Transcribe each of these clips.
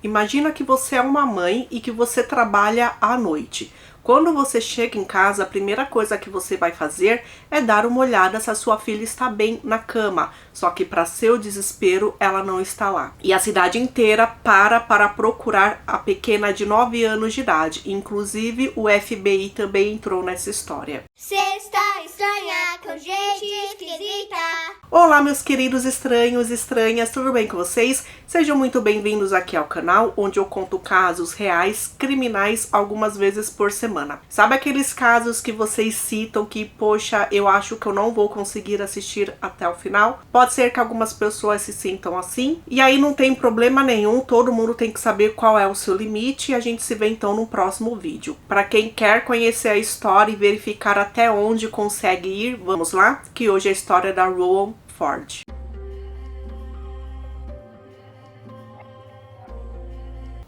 Imagina que você é uma mãe e que você trabalha à noite. Quando você chega em casa, a primeira coisa que você vai fazer é dar uma olhada se a sua filha está bem na cama. Só que para seu desespero, ela não está lá. E a cidade inteira para procurar a pequena de 9 anos de idade. Inclusive, o FBI também entrou nessa história. Sexta estranha com gente esquisita. Olá, meus queridos estranhos e estranhas, tudo bem com vocês? Sejam muito bem-vindos aqui ao canal, onde eu conto casos reais, criminais, algumas vezes por semana. Sabe aqueles casos que vocês citam que, poxa, eu acho que eu não vou conseguir assistir até o final? Pode ser que algumas pessoas se sintam assim, e aí não tem problema nenhum, todo mundo tem que saber qual é o seu limite, e a gente se vê então no próximo vídeo. Para quem quer conhecer a história e verificar até onde consegue ir, vamos lá? Que hoje é a história da Rowan Ford.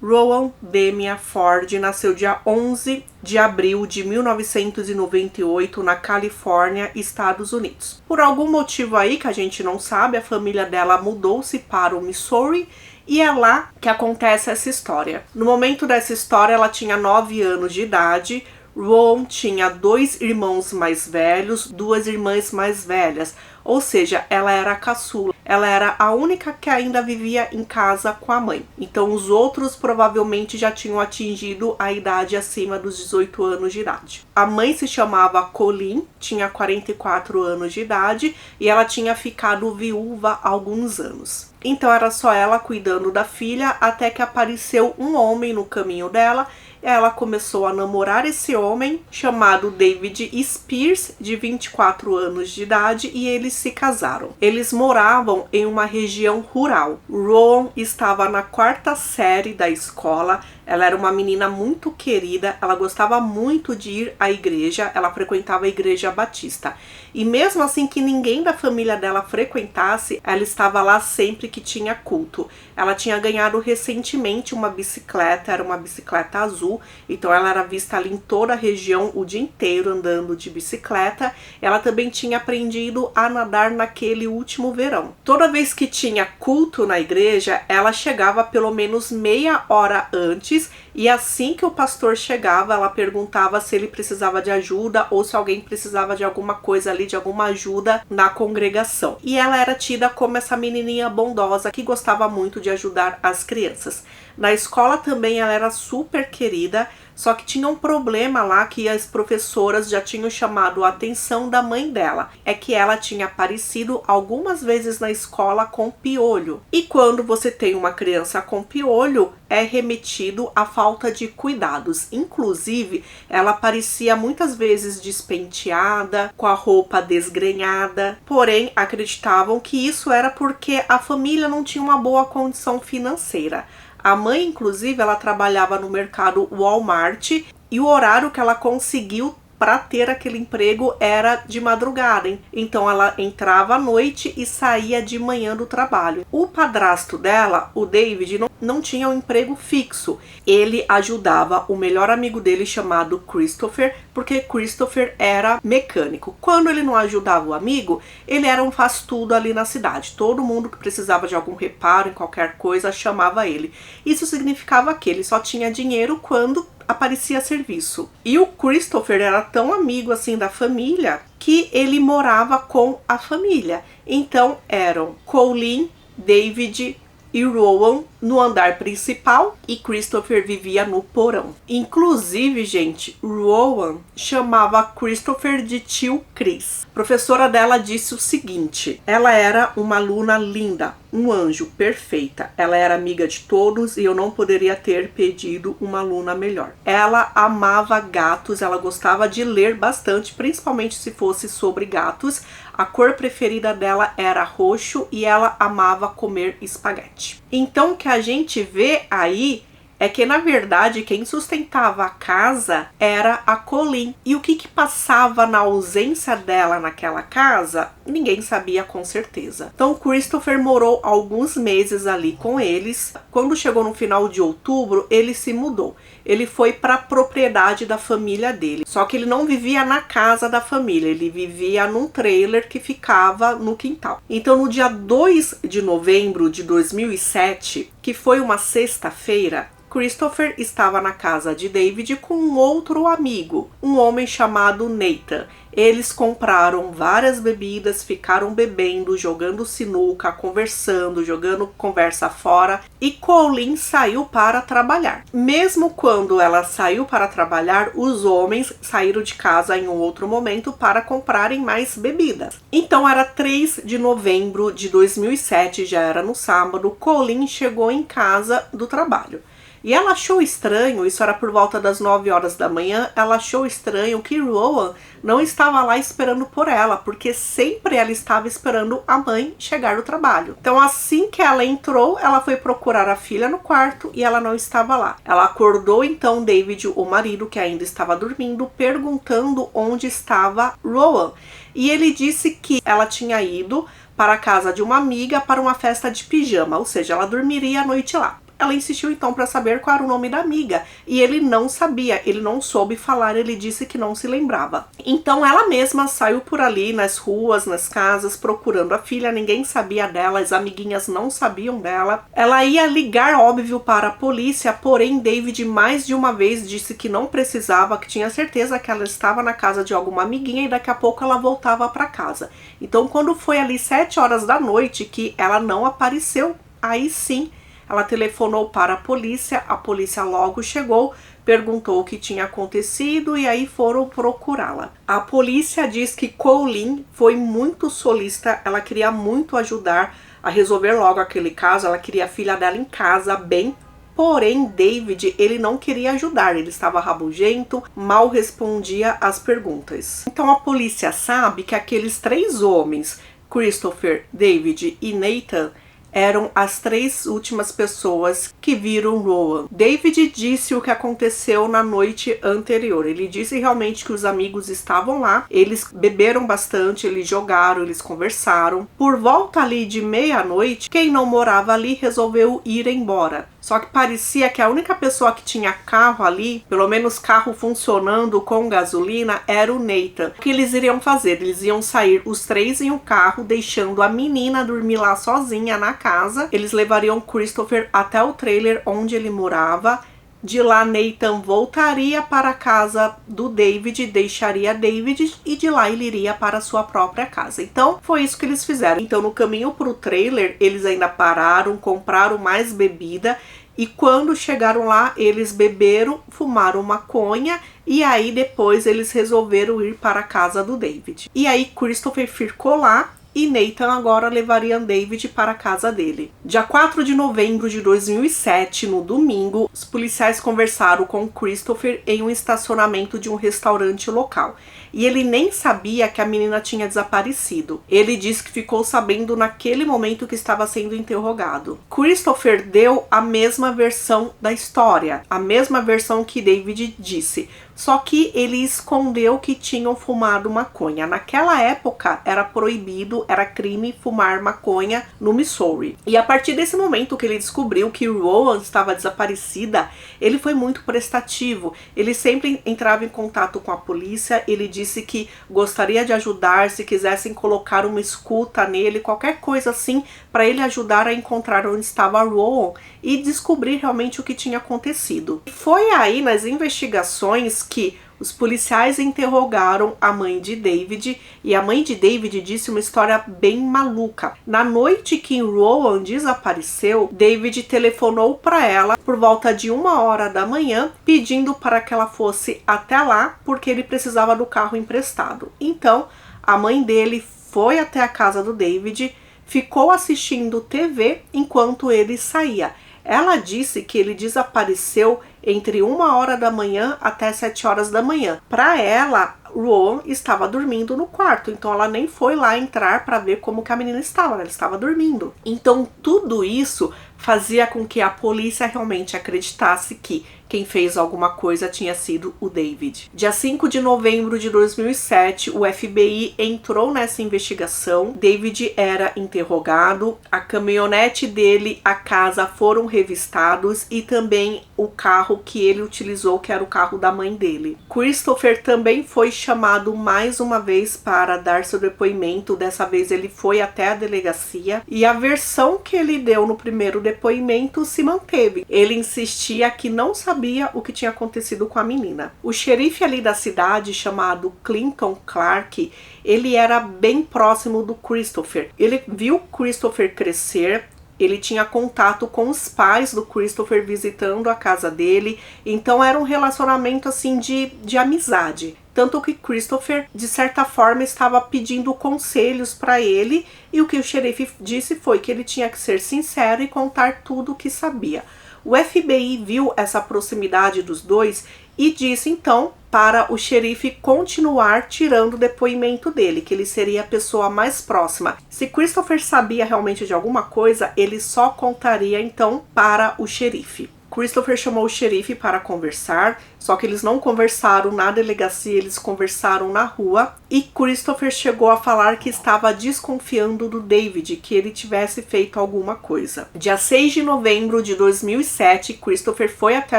Rowan Demia Ford nasceu dia 11 de abril de 1998 na Califórnia, Estados Unidos. Por algum motivo aí que a gente não sabe, a família dela mudou-se para o Missouri e é lá que acontece essa história. No momento dessa história, ela tinha 9 anos de idade. Rowan tinha 2 irmãos mais velhos, 2 irmãs mais velhas, ou seja, ela era a caçula. Ela era a única que ainda vivia em casa com a mãe. Então os outros provavelmente já tinham atingido a idade acima dos 18 anos de idade. A mãe se chamava Colleen, tinha 44 anos de idade e ela tinha ficado viúva há alguns anos. Então era só ela cuidando da filha até que apareceu um homem no caminho dela. Ela começou a namorar esse homem chamado David Spears, de 24 anos de idade, e eles se casaram. Eles moravam em uma região rural. Rowan estava na 4ª série da escola. Ela era uma menina muito querida, ela gostava muito de ir à igreja, ela frequentava a igreja batista. E mesmo assim que ninguém da família dela frequentasse, ela estava lá sempre que tinha culto. Ela tinha ganhado recentemente uma bicicleta, era uma bicicleta azul, então ela era vista ali em toda a região o dia inteiro andando de bicicleta. Ela também tinha aprendido a nadar naquele último verão. Toda vez que tinha culto na igreja, ela chegava pelo menos meia hora antes. E assim que o pastor chegava, ela perguntava se ele precisava de ajuda ou se alguém precisava de alguma coisa ali, de alguma ajuda na congregação. E ela era tida como essa menininha bondosa que gostava muito de ajudar as crianças. Na escola também ela era super querida, só que tinha um problema lá que as professoras já tinham chamado a atenção da mãe dela. É que ela tinha aparecido algumas vezes na escola com piolho. E quando você tem uma criança com piolho, é remetido à falta de cuidados. Inclusive, ela aparecia muitas vezes despenteada, com a roupa desgrenhada. Porém, acreditavam que isso era porque a família não tinha uma boa condição financeira. A mãe, inclusive, ela trabalhava no mercado Walmart e o horário que ela conseguiu para ter aquele emprego era de madrugada, hein? Então ela entrava à noite e saía de manhã do trabalho. O padrasto dela, o David, não tinha um emprego fixo. Ele ajudava o melhor amigo dele chamado Christopher, porque Christopher era mecânico. Quando ele não ajudava o amigo, ele era um faz-tudo ali na cidade. Todo mundo que precisava de algum reparo em qualquer coisa chamava ele. Isso significava que ele só tinha dinheiro quando aparecia serviço. E o Christopher era tão amigo assim da família que ele morava com a família. Então eram Colleen, David e Rowan no andar principal e Christopher vivia no porão. Inclusive, gente, Rowan chamava Christopher de tio Chris. A professora dela disse o seguinte: ela era uma aluna linda, um anjo, perfeita. Ela era amiga de todos e eu não poderia ter pedido uma aluna melhor. Ela amava gatos, ela gostava de ler bastante, principalmente se fosse sobre gatos. A cor preferida dela era roxo e ela amava comer espaguete. Então o que a gente vê aí é que, na verdade, quem sustentava a casa era a Colleen. E o que passava na ausência dela naquela casa, ninguém sabia com certeza. Então, Christopher morou alguns meses ali com eles. Quando chegou no final de outubro, ele se mudou. Ele foi para a propriedade da família dele. Só que ele não vivia na casa da família, ele vivia num trailer que ficava no quintal. Então, no dia 2 de novembro de 2007, que foi uma sexta-feira, Christopher estava na casa de David com um outro amigo, um homem chamado Nathan. Eles compraram várias bebidas, ficaram bebendo, jogando sinuca, conversando, jogando conversa fora, e Colleen saiu para trabalhar. Mesmo quando ela saiu para trabalhar, os homens saíram de casa em um outro momento para comprarem mais bebidas. Então era 3 de novembro de 2007, já era no sábado, Colleen chegou em casa do trabalho. E ela achou estranho, isso era por volta das 9 horas da manhã, ela achou estranho que Rowan não estava lá esperando por ela, porque sempre ela estava esperando a mãe chegar do trabalho. Então assim que ela entrou, ela foi procurar a filha no quarto e ela não estava lá. Ela acordou então David, o marido, que ainda estava dormindo, perguntando onde estava Rowan. E ele disse que ela tinha ido para a casa de uma amiga para uma festa de pijama, ou seja, ela dormiria a noite lá. Ela insistiu então para saber qual era o nome da amiga e ele não sabia, ele não soube falar, ele disse que não se lembrava. Então ela mesma saiu por ali nas ruas, nas casas, procurando a filha, ninguém sabia dela, as amiguinhas não sabiam dela. Ela ia ligar, óbvio, para a polícia, porém David mais de uma vez disse que não precisava, que tinha certeza que ela estava na casa de alguma amiguinha e daqui a pouco ela voltava para casa. Então quando foi ali 7 horas da noite que ela não apareceu, aí sim ela telefonou para a polícia logo chegou, perguntou o que tinha acontecido e aí foram procurá-la. A polícia diz que Colleen foi muito solícita, ela queria muito ajudar a resolver logo aquele caso, ela queria a filha dela em casa bem, porém David, ele não queria ajudar, ele estava rabugento, mal respondia às perguntas. Então a polícia sabe que aqueles 3 homens, Christopher, David e Nathan, eram as 3 últimas pessoas que viram Rowan. David disse o que aconteceu na noite anterior. Ele disse realmente que os amigos estavam lá, eles beberam bastante, eles jogaram, eles conversaram. Por volta ali de meia-noite, quem não morava ali resolveu ir embora. Só que parecia que a única pessoa que tinha carro ali, pelo menos carro funcionando com gasolina, era o Nathan. O que eles iriam fazer? Eles iam sair os 3 em um carro, deixando a menina dormir lá sozinha na casa. Eles levariam Christopher até o trailer onde ele morava. De lá, Nathan voltaria para a casa do David, deixaria David e de lá ele iria para a sua própria casa. Então, foi isso que eles fizeram. Então, no caminho para o trailer, eles ainda pararam, compraram mais bebida e quando chegaram lá, eles beberam, fumaram maconha e aí depois eles resolveram ir para a casa do David. E aí, Christopher ficou lá e Nathan agora levaria David para a casa dele. Dia 4 de novembro de 2007, no domingo, os policiais conversaram com Christopher em um estacionamento de um restaurante local. E ele nem sabia que a menina tinha desaparecido. Ele disse que ficou sabendo naquele momento que estava sendo interrogado. Christopher deu a mesma versão da história, a mesma versão que David disse. Só que ele escondeu que tinham fumado maconha. Naquela época era proibido, era crime fumar maconha no Missouri. E a partir desse momento que ele descobriu que Rowan estava desaparecida, ele foi muito prestativo. Ele sempre entrava em contato com a polícia, ele disse que gostaria de ajudar, se quisessem colocar uma escuta nele, qualquer coisa assim, para ele ajudar a encontrar onde estava Rowan e descobrir realmente o que tinha acontecido. E foi aí nas investigações que os policiais interrogaram a mãe de David e a mãe de David disse uma história bem maluca. Na noite que Rowan desapareceu, David telefonou para ela por volta de 1h da manhã, pedindo para que ela fosse até lá porque ele precisava do carro emprestado. Então, a mãe dele foi até a casa do David, ficou assistindo TV enquanto ele saía. Ela disse que ele desapareceu entre 1h da manhã até 7h da manhã. Para ela, Rowan estava dormindo no quarto, então ela nem foi lá entrar para ver como que a menina estava, ela estava dormindo. Então tudo isso fazia com que a polícia realmente acreditasse que quem fez alguma coisa tinha sido o David. Dia 5 de novembro de 2007, o FBI entrou nessa investigação. David era interrogado, a caminhonete dele, a casa foram revistados e também o carro carro que ele utilizou, que era o carro da mãe dele. Christopher também foi chamado mais uma vez para dar seu depoimento. Dessa vez ele foi até a delegacia e a versão que ele deu no primeiro depoimento se manteve. Ele insistia que não sabia o que tinha acontecido com a menina. O xerife ali da cidade, chamado Clinton Clark, ele era bem próximo do Christopher. Ele viu Christopher crescer. Ele tinha contato com os pais do Christopher visitando a casa dele. Então era um relacionamento assim de amizade. Tanto que Christopher, de certa forma, estava pedindo conselhos para ele. E o que o xerife disse foi que ele tinha que ser sincero e contar tudo o que sabia. O FBI viu essa proximidade dos dois e disse então para o xerife continuar tirando o depoimento dele, que ele seria a pessoa mais próxima. Se Christopher sabia realmente de alguma coisa, ele só contaria então para o xerife. Christopher chamou o xerife para conversar, só que eles não conversaram na delegacia, eles conversaram na rua. E Christopher chegou a falar que estava desconfiando do David, que ele tivesse feito alguma coisa. Dia 6 de novembro de 2007, Christopher foi até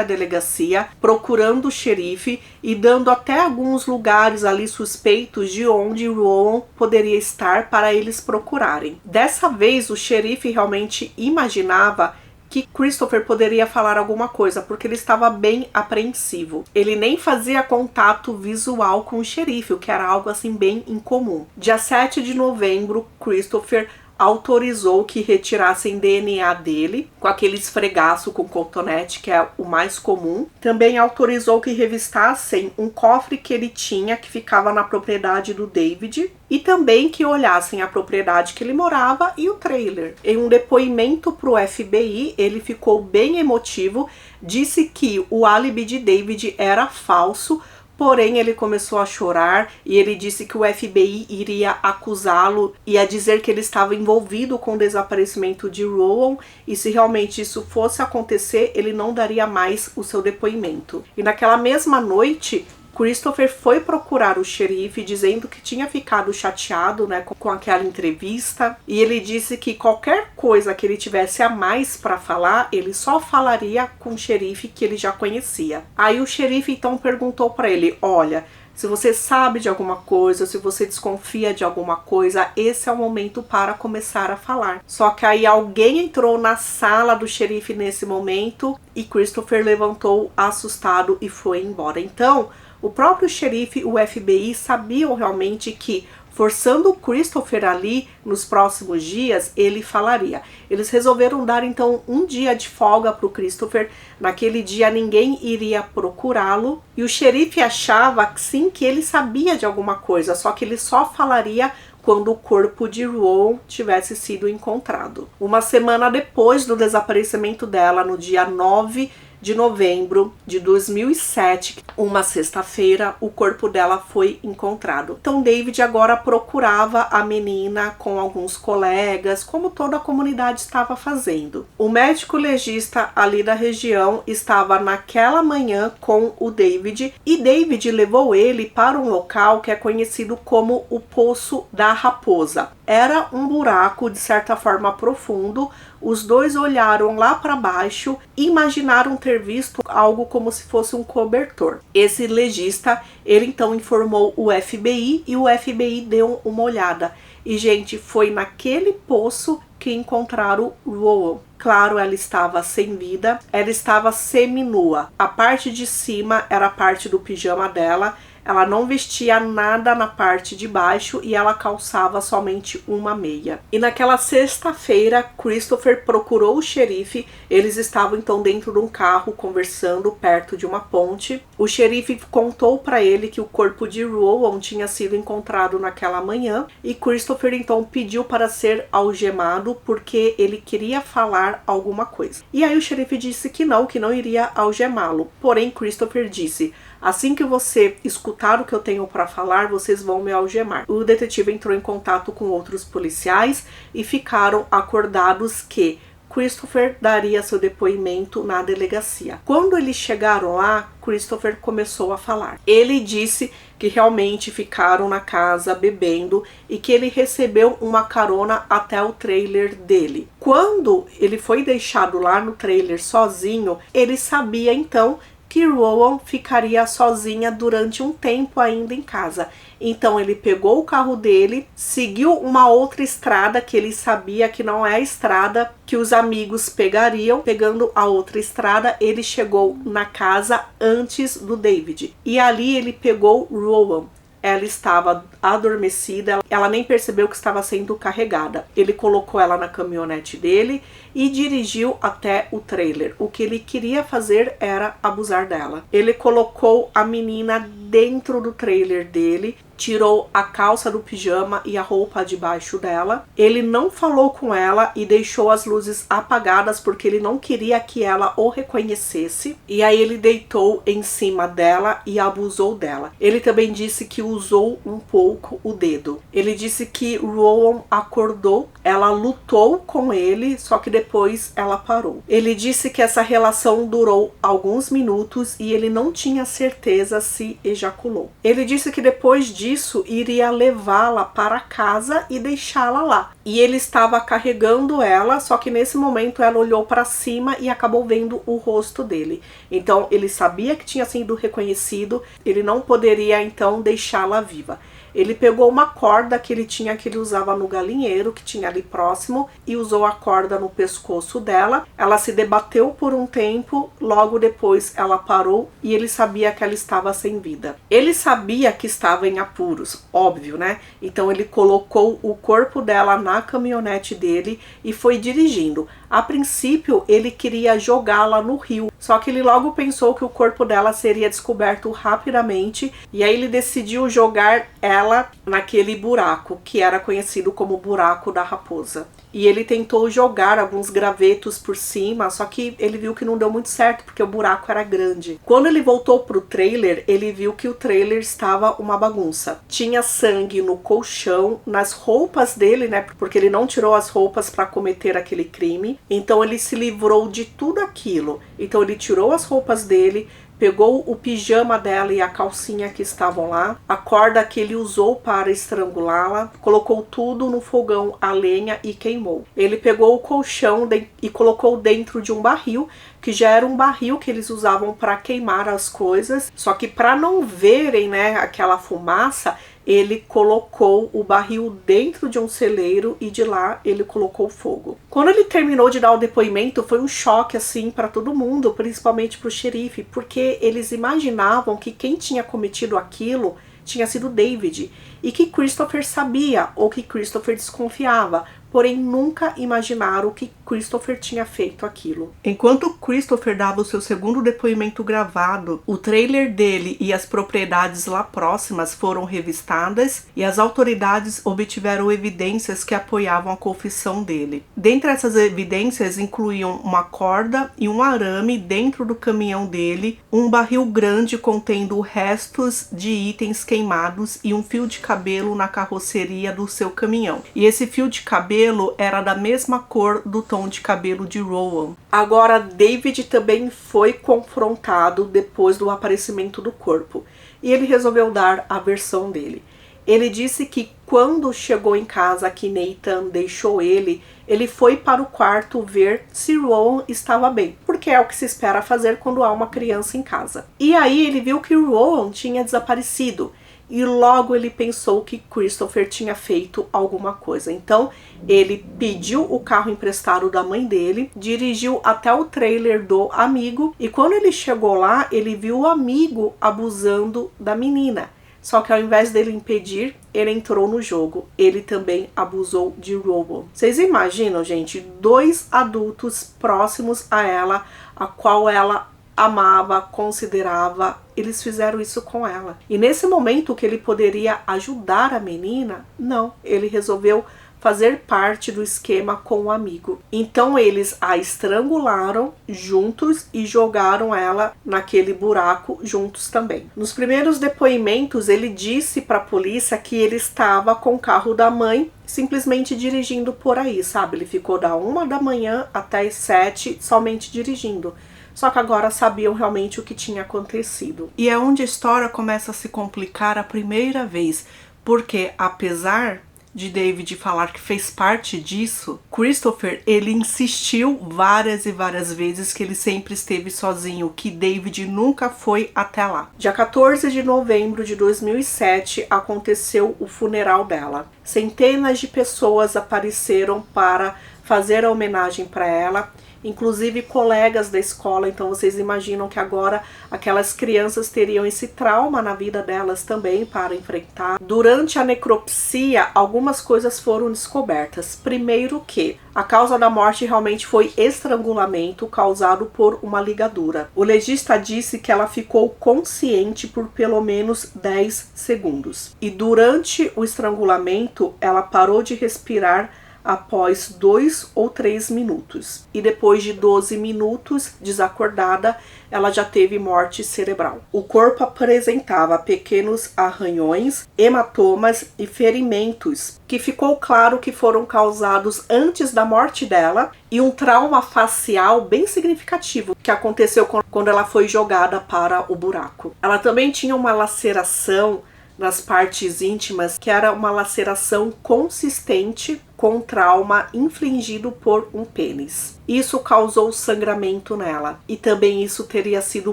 a delegacia procurando o xerife e dando até alguns lugares ali suspeitos de onde Rowan poderia estar para eles procurarem. Dessa vez, o xerife realmente imaginava que Christopher poderia falar alguma coisa, porque ele estava bem apreensivo. Ele nem fazia contato visual com o xerife, o que era algo assim bem incomum. Dia 7 de novembro, Christopher autorizou que retirassem DNA dele, com aquele esfregaço com cotonete, que é o mais comum. Também autorizou que revistassem um cofre que ele tinha, que ficava na propriedade do David, e também que olhassem a propriedade que ele morava e o trailer. Em um depoimento para o FBI, ele ficou bem emotivo, disse que o álibi de David era falso, porém ele começou a chorar e ele disse que o FBI iria acusá-lo e a dizer que ele estava envolvido com o desaparecimento de Rowan, e se realmente isso fosse acontecer, ele não daria mais o seu depoimento. E naquela mesma noite, Christopher foi procurar o xerife dizendo que tinha ficado chateado, com aquela entrevista, e ele disse que qualquer coisa que ele tivesse a mais para falar, ele só falaria com o xerife que ele já conhecia. Aí o xerife então perguntou para ele: olha, se você sabe de alguma coisa, se você desconfia de alguma coisa, esse é o momento para começar a falar. Só que aí alguém entrou na sala do xerife nesse momento e Christopher levantou assustado e foi embora. Então, o próprio xerife e o FBI sabiam realmente que, forçando o Christopher ali nos próximos dias, ele falaria. Eles resolveram dar então um dia de folga para o Christopher. Naquele dia ninguém iria procurá-lo e o xerife achava sim que ele sabia de alguma coisa, só que ele só falaria quando o corpo de Rowan tivesse sido encontrado. Uma semana depois do desaparecimento dela, no dia 9 de novembro de 2007, uma sexta-feira, o corpo dela foi encontrado. Então David agora procurava a menina com alguns colegas, como toda a comunidade estava fazendo. O médico legista ali da região estava naquela manhã com o David, e David levou ele para um local que é conhecido como o Poço da Raposa. Era um buraco de certa forma profundo. Os dois olharam lá para baixo e imaginaram ter visto algo como se fosse um cobertor. Esse legista, ele então informou o FBI e o FBI deu uma olhada. E, gente, foi naquele poço que encontraram Rowan. Claro, ela estava sem vida, ela estava seminua. A parte de cima era a parte do pijama dela. Ela não vestia nada na parte de baixo e ela calçava somente uma meia. E naquela sexta-feira, Christopher procurou o xerife. Eles estavam então dentro de um carro conversando perto de uma ponte. O xerife contou para ele que o corpo de Rowan tinha sido encontrado naquela manhã e Christopher então pediu para ser algemado porque ele queria falar alguma coisa. E aí o xerife disse que não iria algemá-lo. Porém, Christopher disse: assim que você escutar o que eu tenho para falar, vocês vão me algemar. O detetive entrou em contato com outros policiais e ficaram acordados que Christopher daria seu depoimento na delegacia. Quando eles chegaram lá, Christopher começou a falar. Ele disse que realmente ficaram na casa bebendo e que ele recebeu uma carona até o trailer dele. Quando ele foi deixado lá no trailer sozinho, ele sabia então que Rowan ficaria sozinha durante um tempo ainda em casa. Então ele pegou o carro dele, seguiu uma outra estrada que ele sabia que não é a estrada que os amigos pegariam. Pegando a outra estrada, ele chegou na casa antes do David. E ali ele pegou Rowan. Ela estava adormecida, ela nem percebeu que estava sendo carregada. Ele colocou ela na caminhonete dele e dirigiu até o trailer. O que ele queria fazer era abusar dela. Ele colocou a menina dentro do trailer dele, tirou a calça do pijama e a roupa debaixo dela. Ele não falou com ela e deixou as luzes apagadas porque ele não queria que ela o reconhecesse. E aí ele deitou em cima dela e abusou dela. Ele também disse que usou um pouco o dedo. Ele disse que Rowan acordou, ela lutou com ele, só que depois ela parou. Ele disse que essa relação durou alguns minutos e ele não tinha certeza se ejaculou. Ele disse que depois disso iria levá-la para casa e deixá-la lá. E ele estava carregando ela, só que nesse momento ela olhou para cima e acabou vendo o rosto dele. Então ele sabia que tinha sido reconhecido, ele não poderia então deixá-la viva. Ele pegou uma corda que ele usava no galinheiro, que tinha ali próximo, e usou a corda no pescoço dela. Ela se debateu por um tempo, logo depois ela parou e ele sabia que ela estava sem vida. Ele sabia que estava em apuros, óbvio, né? Então ele colocou o corpo dela na caminhonete dele e foi dirigindo. A princípio, ele queria jogá-la no rio, só que ele logo pensou que o corpo dela seria descoberto rapidamente, e aí ele decidiu jogar ela naquele buraco, que era conhecido como buraco da raposa. E ele tentou jogar alguns gravetos por cima, só que ele viu que não deu muito certo, porque o buraco era grande. Quando ele voltou pro trailer, ele viu que o trailer estava uma bagunça. Tinha sangue no colchão, nas roupas dele, né? Porque ele não tirou as roupas para cometer aquele crime. Então ele se livrou de tudo aquilo. Então ele tirou as roupas dele, pegou o pijama dela e a calcinha que estavam lá, a corda que ele usou para estrangulá-la, colocou tudo no fogão a lenha e queimou. Ele pegou o colchão e colocou dentro de um barril, que já era um barril que eles usavam para queimar as coisas, só que para não verem, né, aquela fumaça, ele colocou o barril dentro de um celeiro e de lá ele colocou fogo. Quando ele terminou de dar o depoimento, foi um choque assim para todo mundo, principalmente para o xerife, porque eles imaginavam que quem tinha cometido aquilo tinha sido David e que Christopher sabia ou que Christopher desconfiava, porém nunca imaginaram que Christopher tinha feito aquilo. Enquanto Christopher dava o seu segundo depoimento gravado, o trailer dele e as propriedades lá próximas foram revistadas e as autoridades obtiveram evidências que apoiavam a confissão dele. Dentre essas evidências incluíam uma corda e um arame dentro do caminhão dele, um barril grande contendo restos de itens queimados e um fio de cabelo na carroceria do seu caminhão. E esse fio de cabelo era da mesma cor do tom de cabelo de Rowan. Agora, David também foi confrontado depois do aparecimento do corpo e ele resolveu dar a versão dele. Ele disse que quando chegou em casa que Nathan deixou ele foi para o quarto ver se Rowan estava bem, porque é o que se espera fazer quando há uma criança em casa. E aí ele viu que Rowan tinha desaparecido. E logo ele pensou que Christopher tinha feito alguma coisa. Então ele pediu o carro emprestado da mãe dele, dirigiu até o trailer do amigo e quando ele chegou lá, ele viu o amigo abusando da menina. Só que ao invés dele impedir, ele entrou no jogo. Ele também abusou de Rowan. Vocês imaginam, gente, 2 adultos próximos a ela, a qual ela amava, considerava, eles fizeram isso com ela. E nesse momento que ele poderia ajudar a menina, não, ele resolveu fazer parte do esquema com o amigo. Então eles a estrangularam juntos e jogaram ela naquele buraco juntos também. Nos primeiros depoimentos, ele disse para a polícia que ele estava com o carro da mãe, simplesmente dirigindo por aí, sabe? Ele ficou da 1 da manhã até as 7 somente dirigindo. Só que agora sabiam realmente o que tinha acontecido. E é onde a história começa a se complicar a primeira vez, porque apesar de David falar que fez parte disso, Christopher, ele insistiu várias e várias vezes que ele sempre esteve sozinho, que David nunca foi até lá. Dia 14 de novembro de 2007 aconteceu o funeral dela. Centenas de pessoas apareceram para fazer a homenagem para ela, inclusive colegas da escola. Então vocês imaginam que agora aquelas crianças teriam esse trauma na vida delas também para enfrentar. Durante a necropsia, algumas coisas foram descobertas. Primeiro que a causa da morte realmente foi estrangulamento causado por uma ligadura. O legista disse que ela ficou consciente por pelo menos 10 segundos. E durante o estrangulamento, ela parou de respirar após 2 ou 3 minutos. E depois de 12 minutos, desacordada, ela já teve morte cerebral. O corpo apresentava pequenos arranhões, hematomas e ferimentos, que ficou claro que foram causados antes da morte dela, e um trauma facial bem significativo que aconteceu quando ela foi jogada para o buraco. Ela também tinha uma laceração nas partes íntimas, que era uma laceração consistente com trauma infligido por um pênis. Isso causou sangramento nela, e também isso teria sido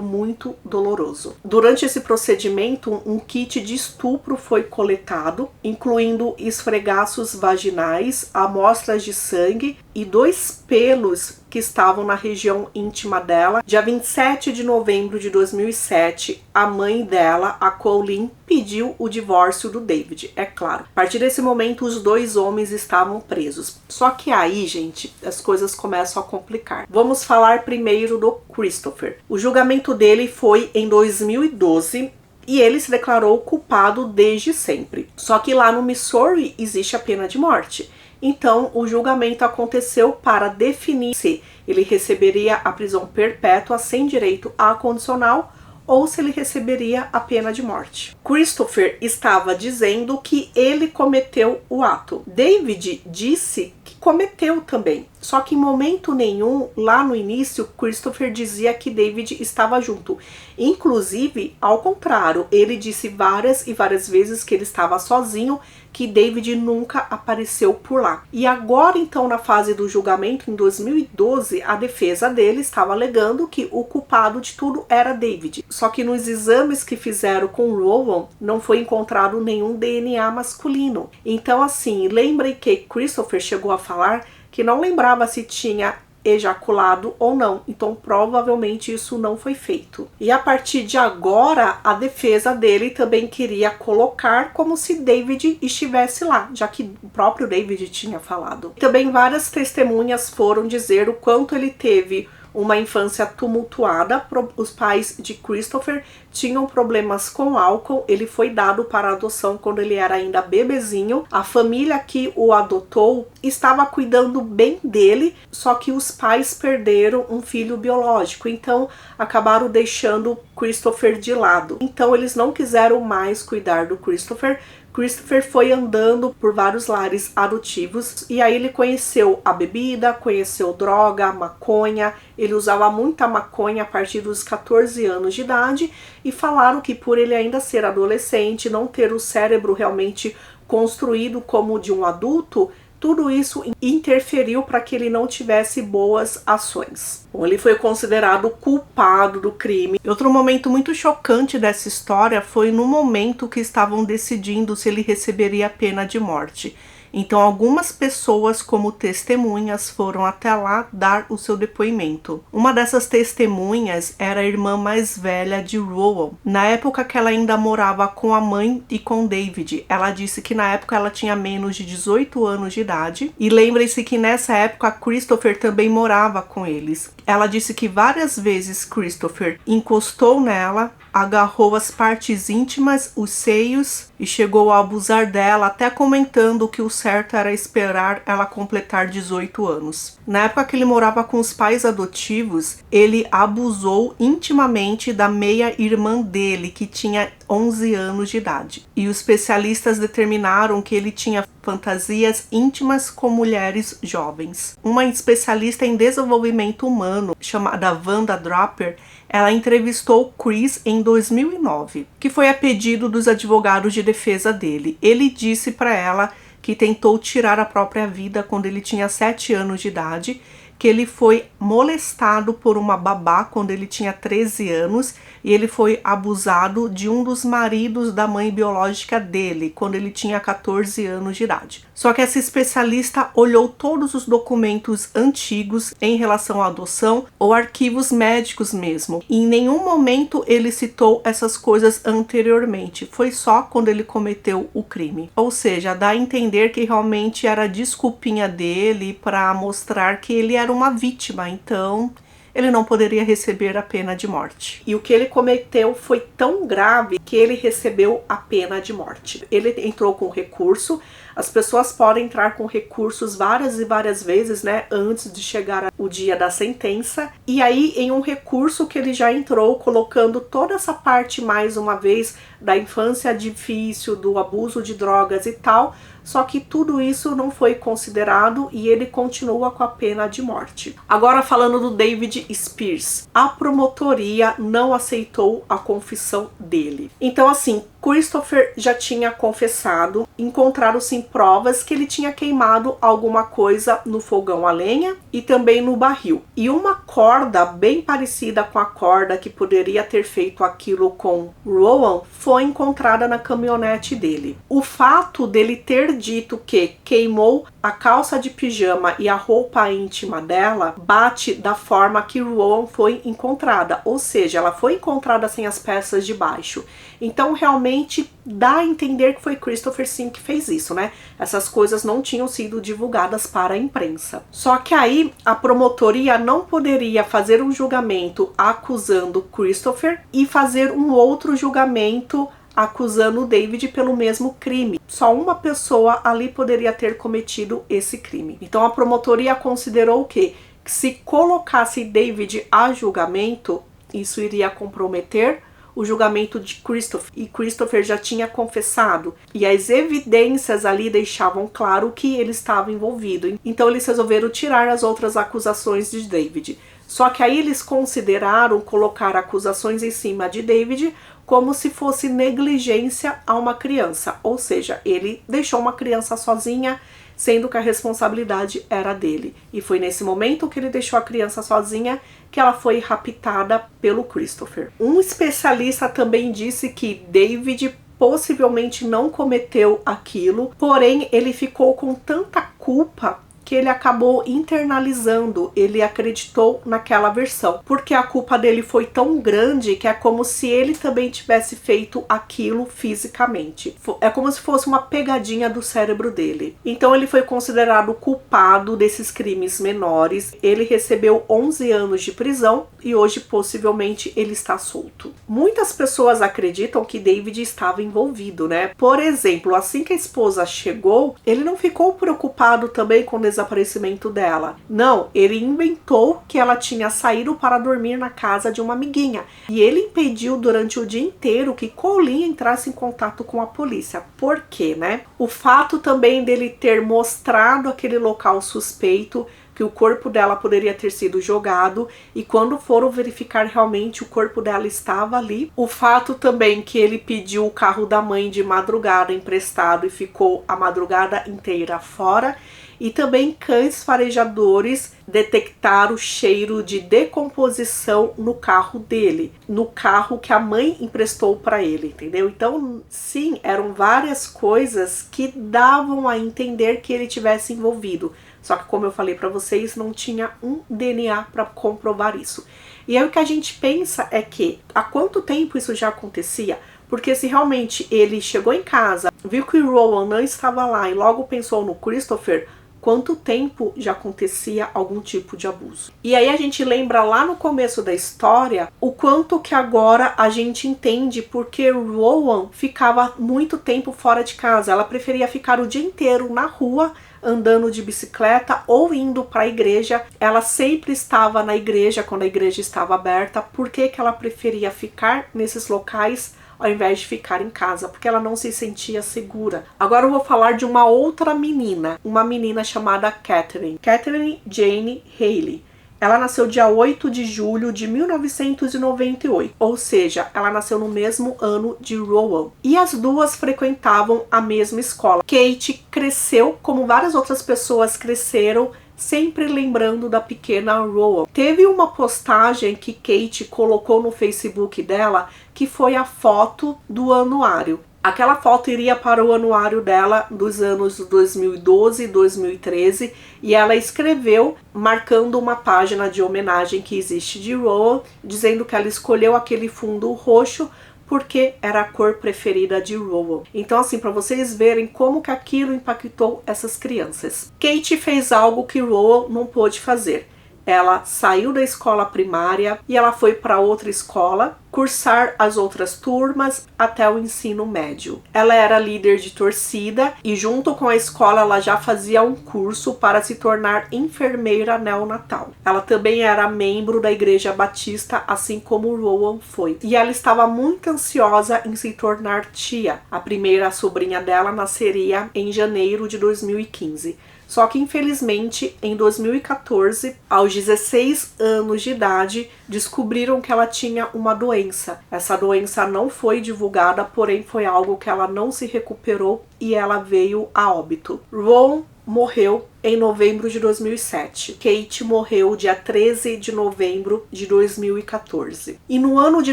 muito doloroso. Durante esse procedimento, um kit de estupro foi coletado, incluindo esfregaços vaginais, amostras de sangue e 2 pelos que estavam na região íntima dela. Dia 27 de novembro de 2007, a mãe dela, a Colleen, pediu o divórcio do David, é claro. A partir desse momento, os 2 homens estavam presos. Só que aí, gente, as coisas começam a complicar. Vamos falar primeiro do Christopher. O julgamento dele foi em 2012 e ele se declarou culpado desde sempre. Só que lá no Missouri existe a pena de morte. Então, o julgamento aconteceu para definir se ele receberia a prisão perpétua sem direito à condicional ou se ele receberia a pena de morte. Christopher estava dizendo que ele cometeu o ato. David disse que cometeu também. Só que em momento nenhum, lá no início, Christopher dizia que David estava junto. Inclusive, ao contrário, ele disse várias e várias vezes que ele estava sozinho, que David nunca apareceu por lá. E agora, então, na fase do julgamento, em 2012, a defesa dele estava alegando que o culpado de tudo era David. Só que nos exames que fizeram com Rowan, não foi encontrado nenhum DNA masculino. Então, assim, lembrem que Christopher chegou a falar que não lembrava se tinha ejaculado ou não, então provavelmente isso não foi feito. E a partir de agora, a defesa dele também queria colocar como se David estivesse lá, já que o próprio David tinha falado. Também várias testemunhas foram dizer o quanto ele teve uma infância tumultuada. Os pais de Christopher tinham problemas com álcool, ele foi dado para adoção quando ele era ainda bebezinho. A família que o adotou estava cuidando bem dele, só que os pais perderam um filho biológico, então acabaram deixando Christopher de lado. Então eles não quiseram mais cuidar do Christopher. Christopher foi andando por vários lares adotivos e aí ele conheceu a bebida, conheceu droga, maconha. Ele usava muita maconha a partir dos 14 anos de idade e falaram que por ele ainda ser adolescente, não ter o cérebro realmente construído como o de um adulto, tudo isso interferiu para que ele não tivesse boas ações. Bom, ele foi considerado culpado do crime. Outro momento muito chocante dessa história foi no momento que estavam decidindo se ele receberia a pena de morte. Então, algumas pessoas, como testemunhas, foram até lá dar o seu depoimento. Uma dessas testemunhas era a irmã mais velha de Rowan. Na época que ela ainda morava com a mãe e com David, ela disse que na época ela tinha menos de 18 anos de idade. E lembrem-se que nessa época Christopher também morava com eles. Ela disse que várias vezes Christopher encostou nela, agarrou as partes íntimas, os seios, e chegou a abusar dela, até comentando que o certo era esperar ela completar 18 anos. Na época que ele morava com os pais adotivos, ele abusou intimamente da meia-irmã dele, que tinha 11 anos de idade. E os especialistas determinaram que ele tinha fantasias íntimas com mulheres jovens. Uma especialista em desenvolvimento humano, chamada Wanda Draper, ela entrevistou Chris em 2009, que foi a pedido dos advogados de defesa dele. Ele disse para ela que tentou tirar a própria vida quando ele tinha 7 anos de idade, que ele foi molestado por uma babá quando ele tinha 13 anos e ele foi abusado de um dos maridos da mãe biológica dele quando ele tinha 14 anos de idade. Só que essa especialista olhou todos os documentos antigos em relação à adoção ou arquivos médicos mesmo. E em nenhum momento ele citou essas coisas anteriormente. Foi só quando ele cometeu o crime. Ou seja, dá a entender que realmente era desculpinha dele para mostrar que ele era uma vítima. Então ele não poderia receber a pena de morte. E o que ele cometeu foi tão grave que ele recebeu a pena de morte. Ele entrou com recurso. As pessoas podem entrar com recursos várias e várias vezes, né, antes de chegar o dia da sentença. E aí, em um recurso que ele já entrou, colocando toda essa parte, mais uma vez, da infância difícil, do abuso de drogas e tal, só que tudo isso não foi considerado e ele continua com a pena de morte. Agora, falando do David Spears, a promotoria não aceitou a confissão dele. Então, assim, Christopher já tinha confessado, encontraram-se provas que ele tinha queimado alguma coisa no fogão a lenha e também no barril. E uma corda bem parecida com a corda que poderia ter feito aquilo com Rowan foi encontrada na caminhonete dele. O fato dele ter dito que queimou a calça de pijama e a roupa íntima dela bate da forma que Rowan foi encontrada, ou seja, ela foi encontrada sem as peças de baixo. Então realmente dá a entender que foi Christopher sim que fez isso, né? Essas coisas não tinham sido divulgadas para a imprensa. Só que aí a promotoria não poderia fazer um julgamento acusando Christopher e fazer um outro julgamento acusando o David pelo mesmo crime. Só uma pessoa ali poderia ter cometido esse crime. Então a promotoria considerou que se colocasse David a julgamento, isso iria comprometer o julgamento de Christopher. E Christopher já tinha confessado. E as evidências ali deixavam claro que ele estava envolvido. Então eles resolveram tirar as outras acusações de David. Só que aí eles consideraram colocar acusações em cima de David como se fosse negligência a uma criança. Ou seja, ele deixou uma criança sozinha, sendo que a responsabilidade era dele. E foi nesse momento que ele deixou a criança sozinha que ela foi raptada pelo Christopher. Um especialista também disse que David possivelmente não cometeu aquilo, porém ele ficou com tanta culpa que ele acabou internalizando, ele acreditou naquela versão, porque a culpa dele foi tão grande que é como se ele também tivesse feito aquilo fisicamente. É como se fosse uma pegadinha do cérebro dele. Então ele foi considerado culpado desses crimes menores, ele recebeu 11 anos de prisão e hoje possivelmente ele está solto. Muitas pessoas acreditam que David estava envolvido, né? Por exemplo, assim que a esposa chegou, ele não ficou preocupado também com o desaparecimento dela. Não, ele inventou que ela tinha saído para dormir na casa de uma amiguinha. E ele impediu durante o dia inteiro que Colleen entrasse em contato com a polícia. Por quê, né? O fato também dele ter mostrado aquele local suspeito, que o corpo dela poderia ter sido jogado, e quando foram verificar realmente o corpo dela estava ali. O fato também que ele pediu o carro da mãe de madrugada emprestado e ficou a madrugada inteira fora. E também cães farejadores detectaram o cheiro de decomposição no carro dele, no carro que a mãe emprestou para ele, entendeu? Então, sim, eram várias coisas que davam a entender que ele tivesse envolvido. Só que, como eu falei para vocês, não tinha um DNA para comprovar isso. E aí o que a gente pensa é que há quanto tempo isso já acontecia? Porque se realmente ele chegou em casa, viu que o Rowan não estava lá e logo pensou no Christopher, quanto tempo já acontecia algum tipo de abuso. E aí a gente lembra lá no começo da história o quanto que agora a gente entende porque Rowan ficava muito tempo fora de casa. Ela preferia ficar o dia inteiro na rua, andando de bicicleta ou indo para a igreja. Ela sempre estava na igreja quando a igreja estava aberta. Por que que ela preferia ficar nesses locais ao invés de ficar em casa? Porque ela não se sentia segura. Agora eu vou falar de uma outra menina, uma menina chamada Catherine Jane Haley. Ela nasceu dia 8 de julho de 1998, ou seja, ela nasceu no mesmo ano de Rowan. E as duas frequentavam a mesma escola. Kate cresceu como várias outras pessoas cresceram, sempre lembrando da pequena Rowan. Teve uma postagem que Kate colocou no Facebook dela, que foi a foto do anuário. Aquela foto iria para o anuário dela dos anos 2012 e 2013 e ela escreveu, marcando uma página de homenagem que existe de Rowan, dizendo que ela escolheu aquele fundo roxo porque era a cor preferida de Rowan. Então, assim, para vocês verem como que aquilo impactou essas crianças. Kate fez algo que Rowan não pôde fazer. Ela saiu da escola primária e ela foi para outra escola, cursar as outras turmas até o ensino médio. Ela era líder de torcida e junto com a escola ela já fazia um curso para se tornar enfermeira neonatal. Ela também era membro da Igreja Batista, assim como Rowan foi. E ela estava muito ansiosa em se tornar tia. A primeira sobrinha dela nasceria em janeiro de 2015. Só que, infelizmente, em 2014, aos 16 anos de idade, descobriram que ela tinha uma doença. Essa doença não foi divulgada, porém foi algo que ela não se recuperou e ela veio a óbito. Rowan morreu em novembro de 2007. Kate morreu dia 13 de novembro de 2014. E no ano de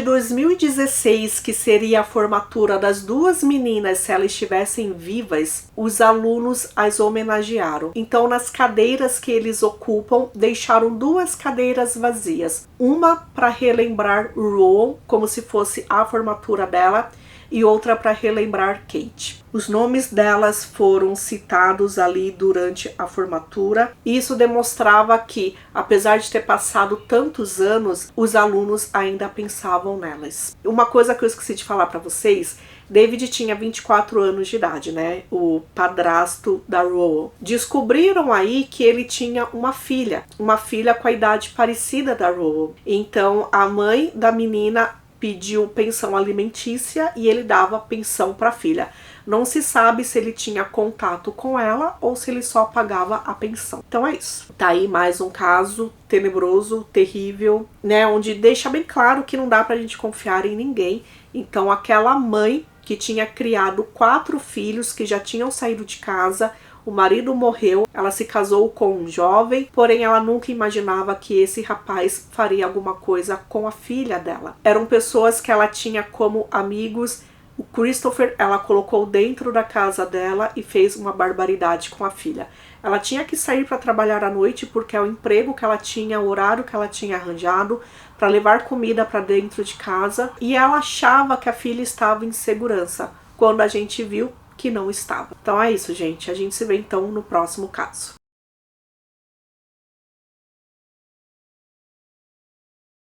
2016, que seria a formatura das duas meninas se elas estivessem vivas, os alunos as homenagearam. Então, nas cadeiras que eles ocupam, deixaram duas cadeiras vazias. Uma para relembrar Rowan, como se fosse a formatura dela, e outra para relembrar Kate. Os nomes delas foram citados ali durante a formatura e isso demonstrava que, apesar de ter passado tantos anos, os alunos ainda pensavam nelas. Uma coisa que eu esqueci de falar para vocês, David tinha 24 anos de idade, né? O padrasto da Rowan. Descobriram aí que ele tinha uma filha com a idade parecida da Rowan. Então a mãe da menina pediu pensão alimentícia e ele dava pensão para a filha. Não se sabe se ele tinha contato com ela ou se ele só pagava a pensão. Então é isso. Tá aí mais um caso tenebroso, terrível, né? Onde deixa bem claro que não dá pra gente confiar em ninguém. Então aquela mãe que tinha criado 4 filhos que já tinham saído de casa, o marido morreu, ela se casou com um jovem, porém ela nunca imaginava que esse rapaz faria alguma coisa com a filha dela. Eram pessoas que ela tinha como amigos. O Christopher ela colocou dentro da casa dela e fez uma barbaridade com a filha. Ela tinha que sair para trabalhar à noite porque é o emprego que ela tinha, o horário que ela tinha arranjado para levar comida para dentro de casa, e ela achava que a filha estava em segurança, quando a gente viu que não estava. Então é isso, gente. A gente se vê então no próximo caso.